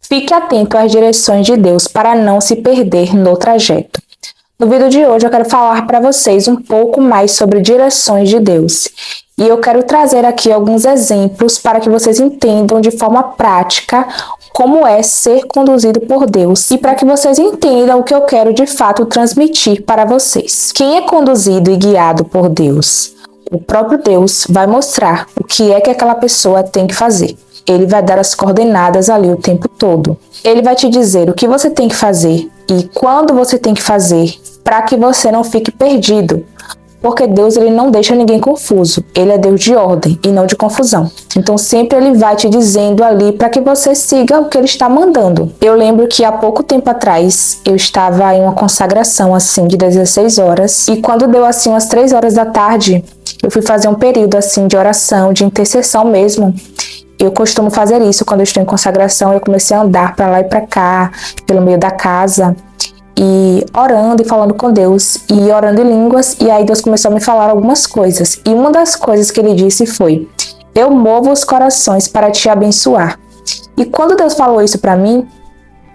Fique atento às direções de Deus para não se perder no trajeto. No vídeo de hoje eu quero falar para vocês um pouco mais sobre direções de Deus. E eu quero trazer aqui alguns exemplos para que vocês entendam de forma prática como é ser conduzido por Deus e para que vocês entendam o que eu quero de fato transmitir para vocês. Quem é conduzido e guiado por Deus? O próprio Deus vai mostrar o que é que aquela pessoa tem que fazer. Ele vai dar as coordenadas ali o tempo todo. Ele vai te dizer o que você tem que fazer e quando você tem que fazer para que você não fique perdido. Porque Deus ele não deixa ninguém confuso. Ele é Deus de ordem e não de confusão. Então sempre ele vai te dizendo ali para que você siga o que ele está mandando. Eu lembro que há pouco tempo atrás eu estava em uma consagração assim de 16 horas. E quando deu assim umas 3 horas da tarde, eu fui fazer um período assim de oração, de intercessão mesmo. Eu costumo fazer isso quando eu estou em consagração. Eu comecei a andar para lá e para cá, pelo meio da casa, e orando e falando com Deus, e orando em línguas, e aí Deus começou a me falar algumas coisas. E uma das coisas que ele disse foi: eu movo os corações para te abençoar. E quando Deus falou isso para mim,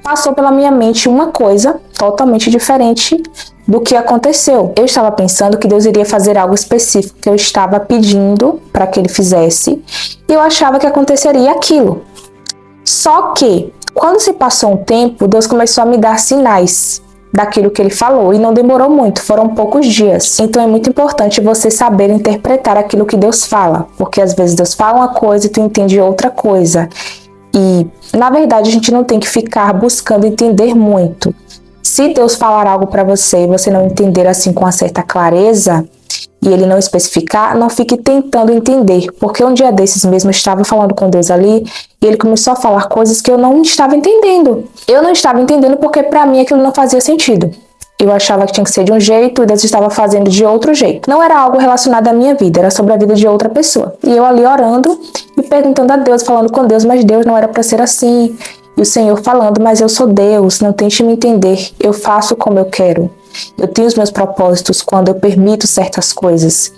passou pela minha mente uma coisa totalmente diferente do que aconteceu. Eu estava pensando que Deus iria fazer algo específico que eu estava pedindo para que ele fizesse, e eu achava que aconteceria aquilo. Só que, quando se passou um tempo, Deus começou a me dar sinais daquilo que ele falou, e não demorou muito, foram poucos dias. Então é muito importante você saber interpretar aquilo que Deus fala, porque às vezes Deus fala uma coisa e tu entende outra coisa. E, na verdade, a gente não tem que ficar buscando entender muito. Se Deus falar algo para você e você não entender assim com uma certa clareza, e ele não especificar, não fique tentando entender. Porque um dia desses mesmo eu estava falando com Deus ali, e ele começou a falar coisas que eu não estava entendendo. Eu não estava entendendo porque para mim aquilo não fazia sentido. Eu achava que tinha que ser de um jeito e Deus estava fazendo de outro jeito. Não era algo relacionado à minha vida, era sobre a vida de outra pessoa. E eu ali orando e perguntando a Deus, falando com Deus, mas Deus não era para ser assim. E o Senhor falando, mas eu sou Deus, não tente me entender, eu faço como eu quero. Eu tenho os meus propósitos quando eu permito certas coisas.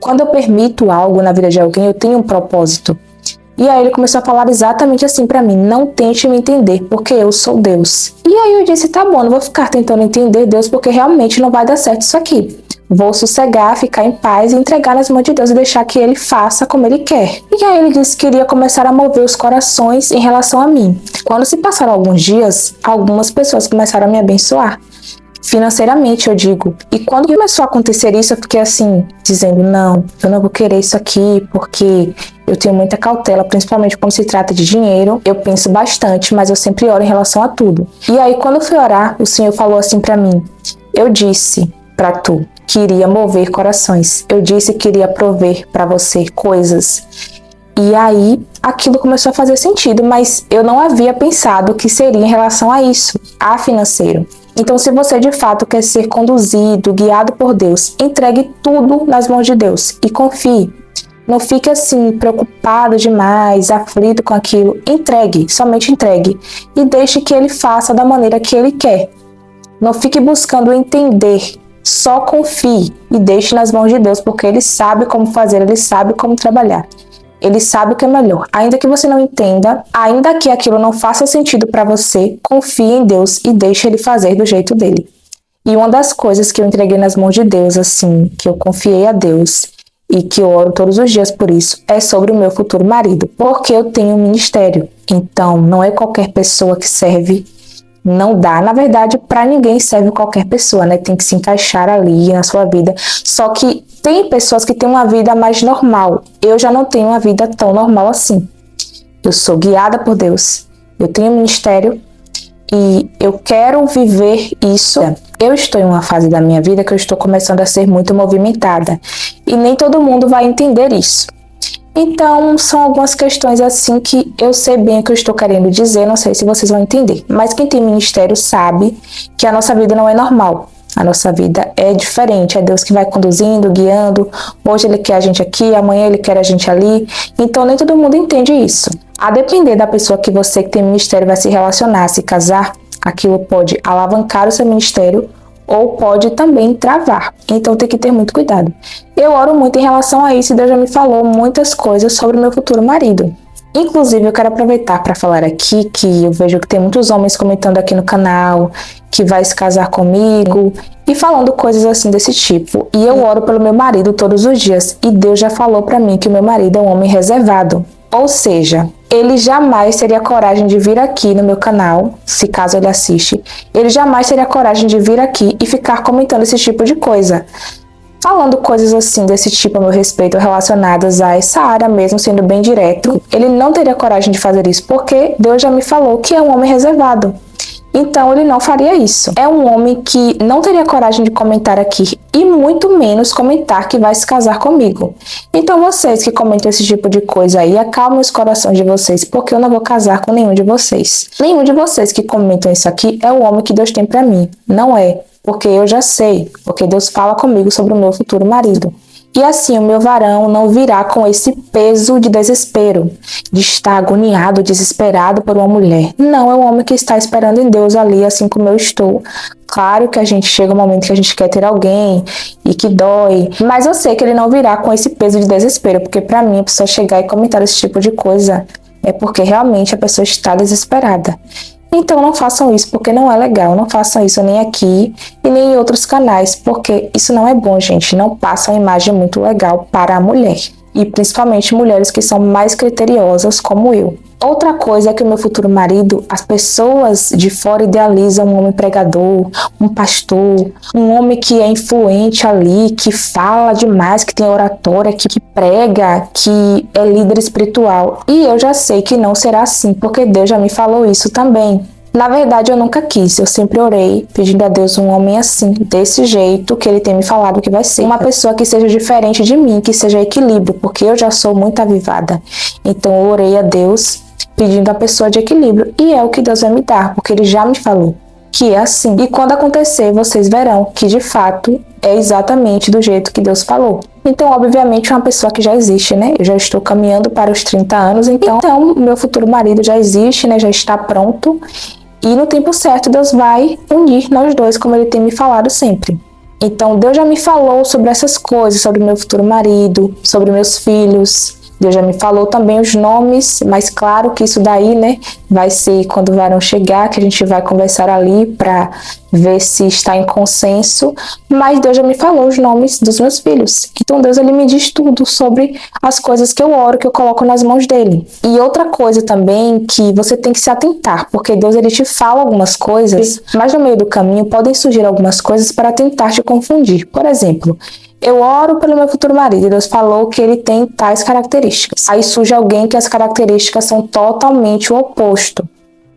Quando eu permito algo na vida de alguém, eu tenho um propósito. E aí ele começou a falar exatamente assim pra mim: não tente me entender, porque eu sou Deus. E aí eu disse: tá bom, não vou ficar tentando entender Deus, porque realmente não vai dar certo isso aqui. Vou sossegar, ficar em paz e entregar nas mãos de Deus e deixar que ele faça como ele quer. E aí ele disse que iria começar a mover os corações em relação a mim. Quando se passaram alguns dias, algumas pessoas começaram a me abençoar. Financeiramente, eu digo. E quando começou a acontecer isso, eu fiquei assim, dizendo: não, eu não vou querer isso aqui, porque eu tenho muita cautela, principalmente quando se trata de dinheiro. Eu penso bastante, mas eu sempre oro em relação a tudo. E aí, quando eu fui orar, o Senhor falou assim pra mim: eu disse pra tu que iria mover corações. Eu disse que iria prover pra você coisas. E aí, aquilo começou a fazer sentido, mas eu não havia pensado que seria em relação a isso, a financeiro. Então, se você de fato quer ser conduzido, guiado por Deus, entregue tudo nas mãos de Deus e confie. Não fique assim, preocupado demais, aflito com aquilo. Entregue, somente entregue. E deixe que ele faça da maneira que ele quer. Não fique buscando entender. Só confie e deixe nas mãos de Deus, porque ele sabe como fazer, ele sabe como trabalhar. Ele sabe o que é melhor. Ainda que você não entenda, ainda que aquilo não faça sentido para você, confie em Deus e deixe ele fazer do jeito dele. E uma das coisas que eu entreguei nas mãos de Deus, assim, que eu confiei a Deus e que eu oro todos os dias por isso, é sobre o meu futuro marido. Porque eu tenho um ministério. Então, não é qualquer pessoa que serve. Não dá, na verdade, para ninguém serve qualquer pessoa, né? Tem que se encaixar ali na sua vida. Só que tem pessoas que têm uma vida mais normal. Eu já não tenho uma vida tão normal assim. Eu sou guiada por Deus. Eu tenho um ministério e eu quero viver isso. Eu estou em uma fase da minha vida que eu estou começando a ser muito movimentada. E nem todo mundo vai entender isso. Então, são algumas questões assim que eu sei bem o que eu estou querendo dizer, não sei se vocês vão entender. Mas quem tem ministério sabe que a nossa vida não é normal. A nossa vida é diferente, é Deus que vai conduzindo, guiando. Hoje ele quer a gente aqui, amanhã ele quer a gente ali. Então, nem todo mundo entende isso. A depender da pessoa que você que tem ministério vai se relacionar, se casar, aquilo pode alavancar o seu ministério ou pode também travar. Então tem que ter muito cuidado. Eu oro muito em relação a isso e Deus já me falou muitas coisas sobre o meu futuro marido. Inclusive, eu quero aproveitar para falar aqui que eu vejo que tem muitos homens comentando aqui no canal que vai se casar comigo e falando coisas assim desse tipo. E eu oro pelo meu marido todos os dias e Deus já falou para mim que o meu marido é um homem reservado. Ou seja, ele jamais teria coragem de vir aqui no meu canal, se caso ele assiste, ele jamais teria coragem de vir aqui e ficar comentando esse tipo de coisa. Falando coisas assim desse tipo a meu respeito relacionadas a essa área mesmo, sendo bem direto, ele não teria coragem de fazer isso porque Deus já me falou que é um homem reservado. Então ele não faria isso. É um homem que não teria coragem de comentar aqui e muito menos comentar que vai se casar comigo. Então vocês que comentam esse tipo de coisa aí, acalmem os corações de vocês, porque eu não vou casar com nenhum de vocês. Nenhum de vocês que comentam isso aqui é o homem que Deus tem pra mim. Não é. Porque eu já sei, porque Deus fala comigo sobre o meu futuro marido. E assim o meu varão não virá com esse peso de desespero, de estar agoniado, desesperado por uma mulher. Não, é um homem que está esperando em Deus ali, assim como eu estou. Claro que a gente chega um momento que a gente quer ter alguém e que dói, mas eu sei que ele não virá com esse peso de desespero, porque para mim a pessoa chegar e comentar esse tipo de coisa é porque realmente a pessoa está desesperada. Então não façam isso porque não é legal, não façam isso nem aqui e nem em outros canais, porque isso não é bom, gente, não passa uma imagem muito legal para a mulher, e principalmente mulheres que são mais criteriosas como eu. Outra coisa é que o meu futuro marido, as pessoas de fora idealizam um homem pregador, um pastor, um homem que é influente ali, que fala demais, que tem oratória, que prega, que é líder espiritual. E eu já sei que não será assim, porque Deus já me falou isso também. Na verdade, eu nunca quis, eu sempre orei, pedindo a Deus um homem assim, desse jeito que ele tem me falado que vai ser. Uma pessoa que seja diferente de mim, que seja equilíbrio, porque eu já sou muito avivada. Então eu orei a Deus pedindo a pessoa de equilíbrio, e é o que Deus vai me dar, porque ele já me falou que é assim. E quando acontecer, vocês verão que de fato é exatamente do jeito que Deus falou. Então, obviamente, é uma pessoa que já existe, né? Eu já estou caminhando para os 30 anos, então meu futuro marido já existe, né? Já está pronto. E no tempo certo, Deus vai unir nós dois, como ele tem me falado sempre. Então, Deus já me falou sobre essas coisas, sobre meu futuro marido, sobre meus filhos. Deus já me falou também os nomes, mas claro que isso daí, né, vai ser quando o varão chegar, que a gente vai conversar ali para ver se está em consenso. Mas Deus já me falou os nomes dos meus filhos. Então Deus, ele me diz tudo sobre as coisas que eu oro, que eu coloco nas mãos dele. E outra coisa também que você tem que se atentar, porque Deus, ele te fala algumas coisas, mas no meio do caminho podem surgir algumas coisas para tentar te confundir. Por exemplo, eu oro pelo meu futuro marido e Deus falou que ele tem tais características. Aí surge alguém que as características são totalmente o oposto.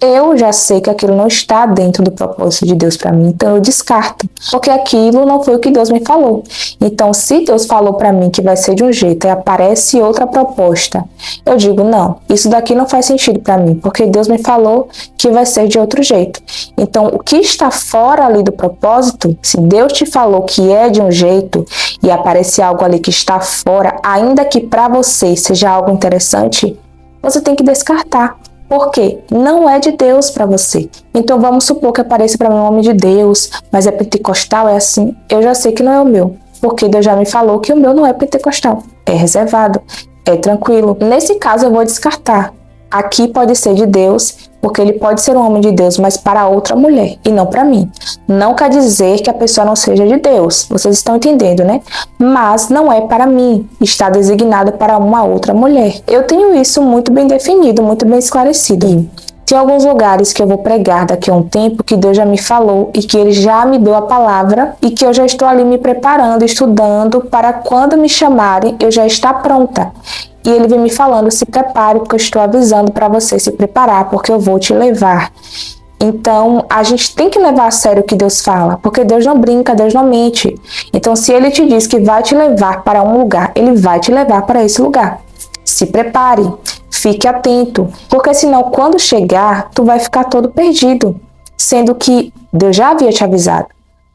Eu já sei que aquilo não está dentro do propósito de Deus para mim, então eu descarto, porque aquilo não foi o que Deus me falou. Então, se Deus falou para mim que vai ser de um jeito e aparece outra proposta, eu digo, não, isso daqui não faz sentido para mim, porque Deus me falou que vai ser de outro jeito. Então, o que está fora ali do propósito, se Deus te falou que é de um jeito e aparece algo ali que está fora, ainda que para você seja algo interessante, você tem que descartar. Por quê? Não é de Deus para você. Então vamos supor que apareça para mim um homem de Deus, mas é pentecostal, é assim. Eu já sei que não é o meu, porque Deus já me falou que o meu não é pentecostal. É reservado, é tranquilo. Nesse caso eu vou descartar. Aqui pode ser de Deus, porque ele pode ser um homem de Deus, mas para outra mulher e não para mim. Não quer dizer que a pessoa não seja de Deus, vocês estão entendendo, né? Mas não é para mim, está designado para uma outra mulher. Eu tenho isso muito bem definido, muito bem esclarecido. Tem alguns lugares que eu vou pregar daqui a um tempo que Deus já me falou e que ele já me deu a palavra e que eu já estou ali me preparando, estudando para quando me chamarem eu já estar pronta. E ele vem me falando, se prepare, porque eu estou avisando para você se preparar, porque eu vou te levar. Então, a gente tem que levar a sério o que Deus fala, porque Deus não brinca, Deus não mente. Então, se ele te diz que vai te levar para um lugar, ele vai te levar para esse lugar. Se prepare, fique atento, porque senão, quando chegar, tu vai ficar todo perdido, sendo que Deus já havia te avisado.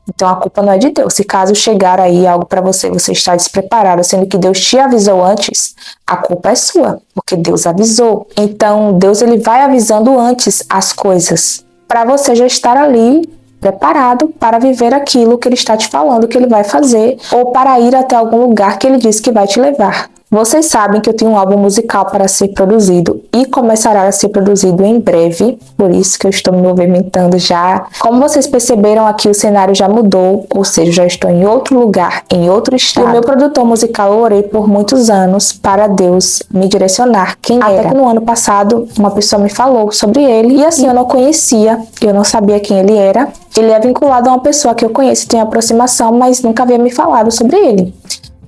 Então a culpa não é de Deus. Se caso chegar aí algo para você, você está despreparado, sendo que Deus te avisou antes, a culpa é sua, porque Deus avisou. Então Deus, ele vai avisando antes as coisas, para você já estar ali preparado para viver aquilo que ele está te falando que ele vai fazer, ou para ir até algum lugar que ele disse que vai te levar. Vocês sabem que eu tenho um álbum musical para ser produzido e começará a ser produzido em breve, por isso que eu estou me movimentando já. Como vocês perceberam aqui, o cenário já mudou, ou seja, já estou em outro lugar, em outro estado. E o meu produtor musical, eu orei por muitos anos para Deus me direcionar quem era. Até que no ano passado, uma pessoa me falou sobre ele e assim eu não conhecia, eu não sabia quem ele era. Ele é vinculado a uma pessoa que eu conheço, tem aproximação, mas nunca havia me falado sobre ele.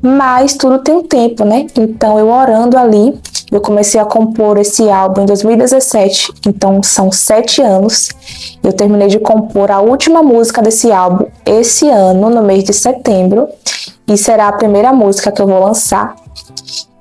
Mas tudo tem um tempo, né? Então eu orando ali, eu comecei a compor esse álbum em 2017, então são 7 anos. Eu terminei de compor a última música desse álbum esse ano, no mês de setembro, e será a primeira música que eu vou lançar.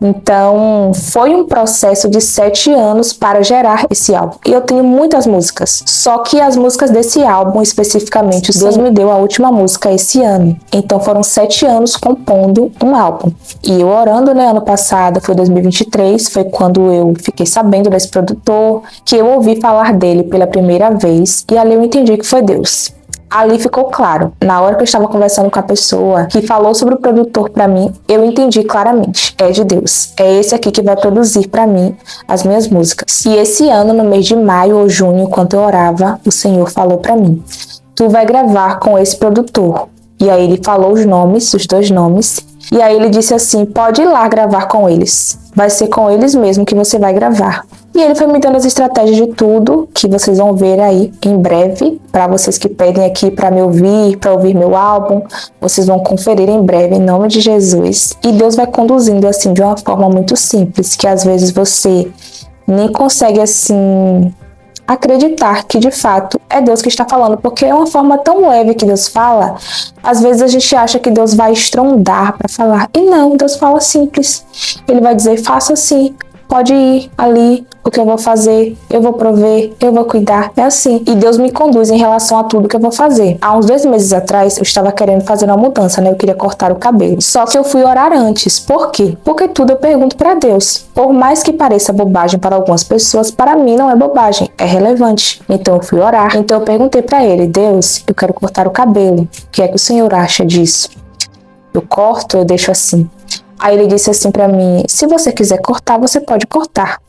Então, foi um processo de 7 anos para gerar esse álbum. E eu tenho muitas músicas, só que as músicas desse álbum, especificamente, Deus me deu a última música esse ano. Então, foram 7 anos compondo um álbum. E eu orando, né, ano passado, foi 2023, foi quando eu fiquei sabendo desse produtor, que eu ouvi falar dele pela primeira vez, e ali eu entendi que foi Deus. Ali ficou claro, na hora que eu estava conversando com a pessoa que falou sobre o produtor para mim, eu entendi claramente, é de Deus, é esse aqui que vai produzir para mim as minhas músicas. E esse ano, no mês de maio ou junho, enquanto eu orava, o Senhor falou para mim, tu vai gravar com esse produtor. E aí ele falou os nomes, os 2 nomes, e aí ele disse assim, pode ir lá gravar com eles, vai ser com eles mesmo que você vai gravar. E ele foi me dando as estratégias de tudo, que vocês vão ver aí em breve, para vocês que pedem aqui para me ouvir, para ouvir meu álbum, vocês vão conferir em breve, em nome de Jesus. E Deus vai conduzindo assim de uma forma muito simples, que às vezes você nem consegue assim acreditar que de fato é Deus que está falando, porque é uma forma tão leve que Deus fala. Às vezes a gente acha que Deus vai estrondar para falar, e não, Deus fala simples. Ele vai dizer, faça assim, pode ir ali, o que eu vou fazer, eu vou prover, eu vou cuidar, é assim. E Deus me conduz em relação a tudo que eu vou fazer. Há uns 2 meses atrás, eu estava querendo fazer uma mudança, né? Eu queria cortar o cabelo. Só que eu fui orar antes. Por quê? Porque tudo eu pergunto para Deus. Por mais que pareça bobagem para algumas pessoas, para mim não é bobagem, é relevante. Então eu fui orar. Então eu perguntei para ele, Deus, eu quero cortar o cabelo. O que é que o Senhor acha disso? Eu corto ou eu deixo assim? Aí ele disse assim pra mim, se você quiser cortar, você pode cortar.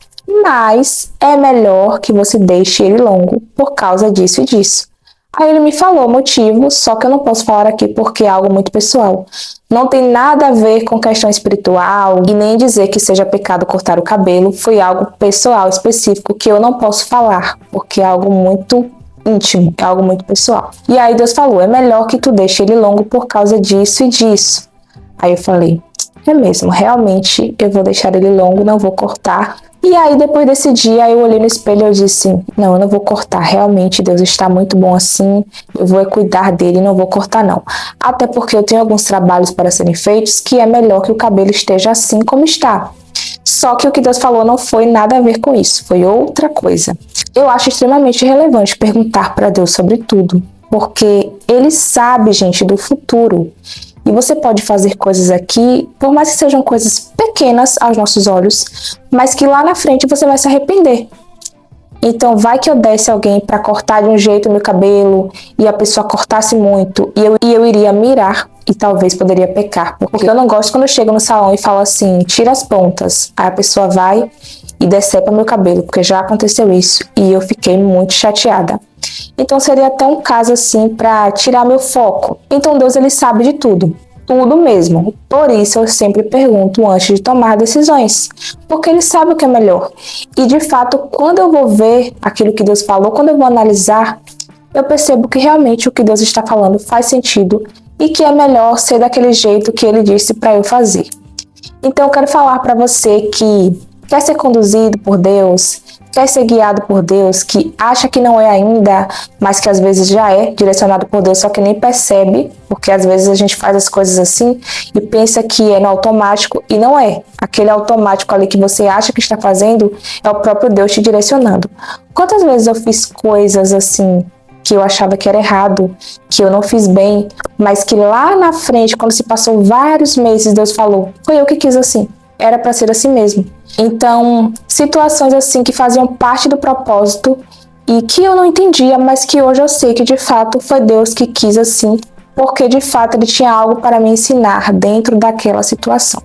Mas é melhor que você deixe ele longo por causa disso e disso. Aí ele me falou o motivo, só que eu não posso falar aqui porque é algo muito pessoal. Não tem nada a ver com questão espiritual e nem dizer que seja pecado cortar o cabelo. Foi algo pessoal, específico, que eu não posso falar, porque é algo muito íntimo, é algo muito pessoal. E aí Deus falou, é melhor que tu deixe ele longo por causa disso e disso. Aí eu falei, é mesmo, realmente eu vou deixar ele longo, não vou cortar. E aí depois desse dia eu olhei no espelho e eu disse, não, eu não vou cortar, realmente Deus está muito bom assim, eu vou cuidar dele, não vou cortar não. Até porque eu tenho alguns trabalhos para serem feitos que é melhor que o cabelo esteja assim como está. Só que o que Deus falou não foi nada a ver com isso, foi outra coisa. Eu acho extremamente relevante perguntar para Deus sobre tudo, porque Ele sabe, gente, do futuro. E você pode fazer coisas aqui, por mais que sejam coisas pequenas aos nossos olhos, mas que lá na frente você vai se arrepender. Então vai que eu desse alguém para cortar de um jeito o meu cabelo e a pessoa cortasse muito e eu iria mirar e talvez poderia pecar. Porque eu não gosto quando eu chego no salão e falo assim, tira as pontas. Aí a pessoa vai e decepa meu cabelo, porque já aconteceu isso e eu fiquei muito chateada. Então seria até um caso assim para tirar meu foco. Então Deus, ele sabe de tudo, tudo mesmo. Por isso eu sempre pergunto antes de tomar decisões, porque ele sabe o que é melhor. E de fato, quando eu vou ver aquilo que Deus falou, quando eu vou analisar, eu percebo que realmente o que Deus está falando faz sentido e que é melhor ser daquele jeito que ele disse para eu fazer. Então eu quero falar para você que quer ser conduzido por Deus, quer ser guiado por Deus, que acha que não é ainda, mas que às vezes já é direcionado por Deus, só que nem percebe, porque às vezes a gente faz as coisas assim e pensa que é no automático e não é. Aquele automático ali que você acha que está fazendo é o próprio Deus te direcionando. Quantas vezes eu fiz coisas assim que eu achava que era errado, que eu não fiz bem, mas que lá na frente, quando se passou vários meses, Deus falou, foi eu que quis assim. Era para ser assim mesmo. Então, situações assim que faziam parte do propósito e que eu não entendia, mas que hoje eu sei que de fato foi Deus que quis assim, porque de fato ele tinha algo para me ensinar dentro daquela situação.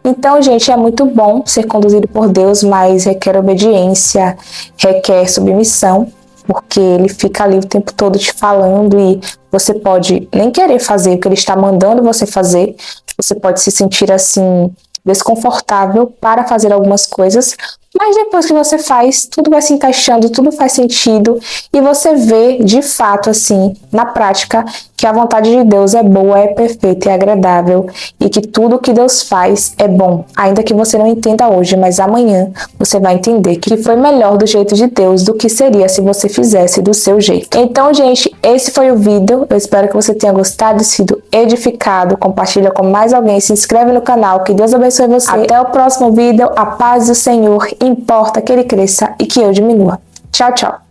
Então, gente, é muito bom ser conduzido por Deus, mas requer obediência, requer submissão, porque ele fica ali o tempo todo te falando e você pode nem querer fazer o que ele está mandando você fazer, você pode se sentir assim desconfortável para fazer algumas coisas, mas depois que você faz, tudo vai se encaixando, tudo faz sentido e você vê de fato assim, na prática, que a vontade de Deus é boa, é perfeita e agradável e que tudo que Deus faz é bom, ainda que você não entenda hoje, mas amanhã você vai entender que foi melhor do jeito de Deus do que seria se você fizesse do seu jeito. Então, gente, esse foi o vídeo, eu espero que você tenha gostado e sido edificado, compartilha com mais alguém, se inscreve no canal, que Deus abençoe você. Até o próximo vídeo, a paz do Senhor importa que ele cresça e que eu diminua. Tchau, tchau.